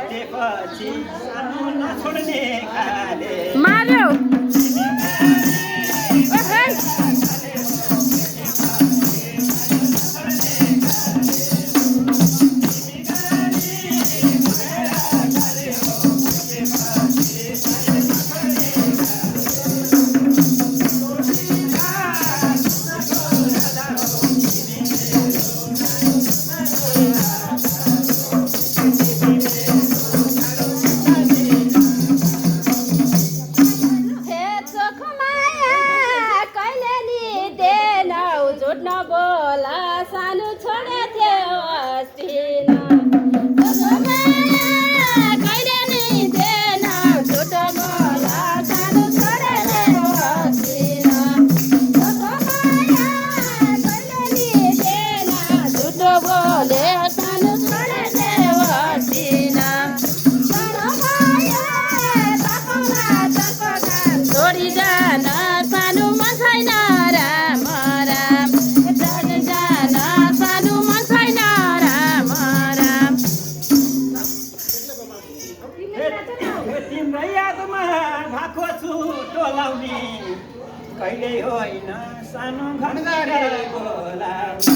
भेटेपछि सानो नछोड्ने खाले मार्यो तिम्रै यादमा भएको छु टोलाउने कहिले होइन सानो घरबारे बोलाउने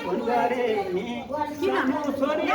फोन गरे नि सानो छोरी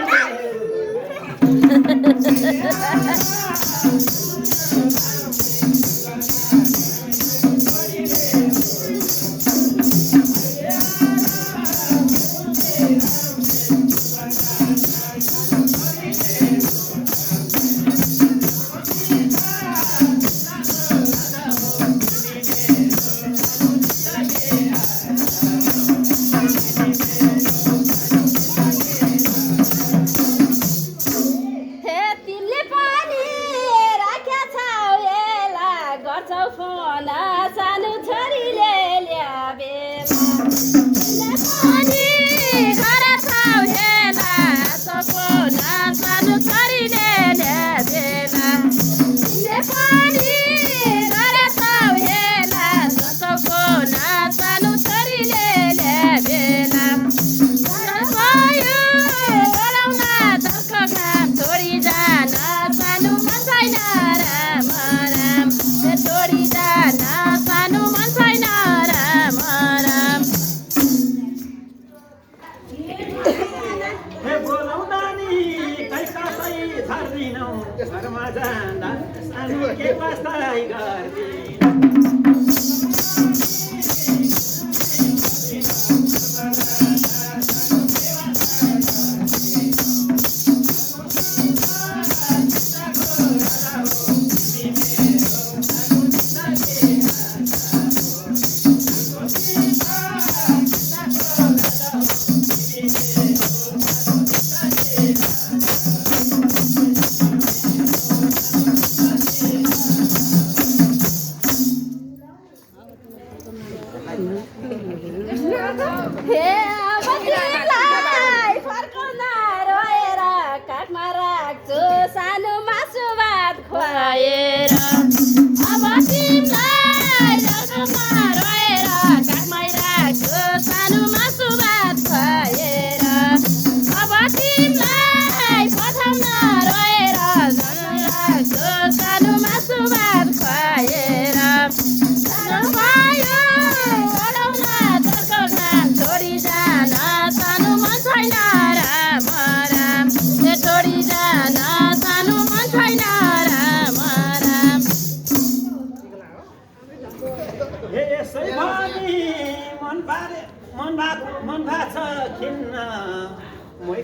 घरमा जाँदा सानो के वास्ता गर्दिन सानो मासु भात खुवाएर अब तिमीलाई जगमा रहेर काखमै राख्छु सानो मासु भात खुवाएर अब तिमीलाई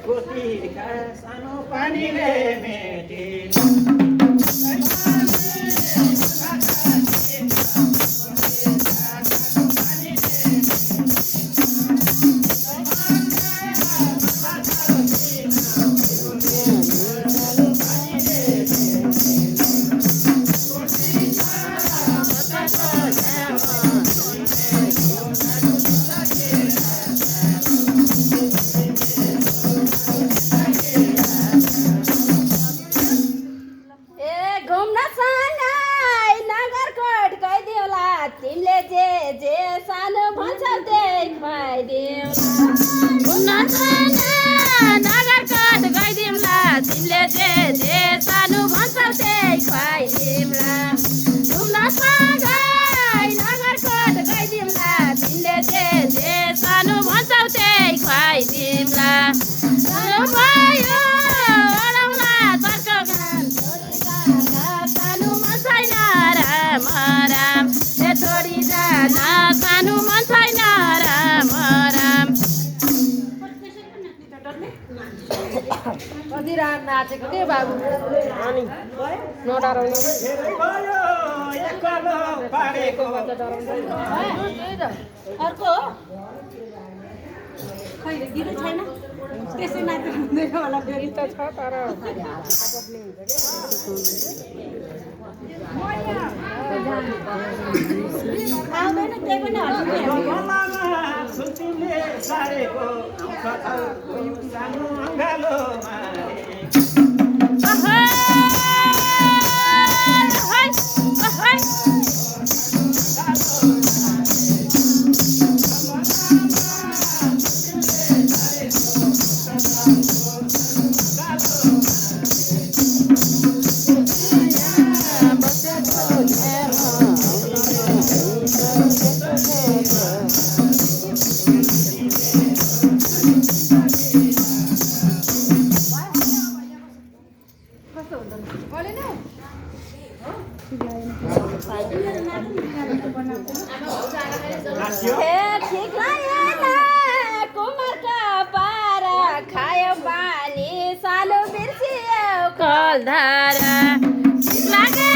गरेको तिर्खा सानो पानीले मेटिन तिमीले जे सानो भन्छौ त्यही खुवाइदिउँला घुम्न नगरकोट गइदिउँला तिमीले जे सानो भन्छौ त्यही खुवाइदिउँला घुम्न नगरकोट गइदिउँला तिमीले जे सानो भन्छौ त्यही खुवाइदिउँला भयो अराउला चर्को गान सानो मन छैन राम राम छोडी जान सानो मन छैन राम राम कति राम नाचेको के बाबु अनि नडराउनु भयो एकलो पारेको अर्को खैले गीत छैन त्यसै नाच्नु हुँदैन होला फेरि त छ तर आउँदैन त्यही पनि गलामा सुतिले सारेको आउँछ सानो अङ्गालोमा कुमारका पारा खायो पानी सालो बिर्सियो कलधारा लागे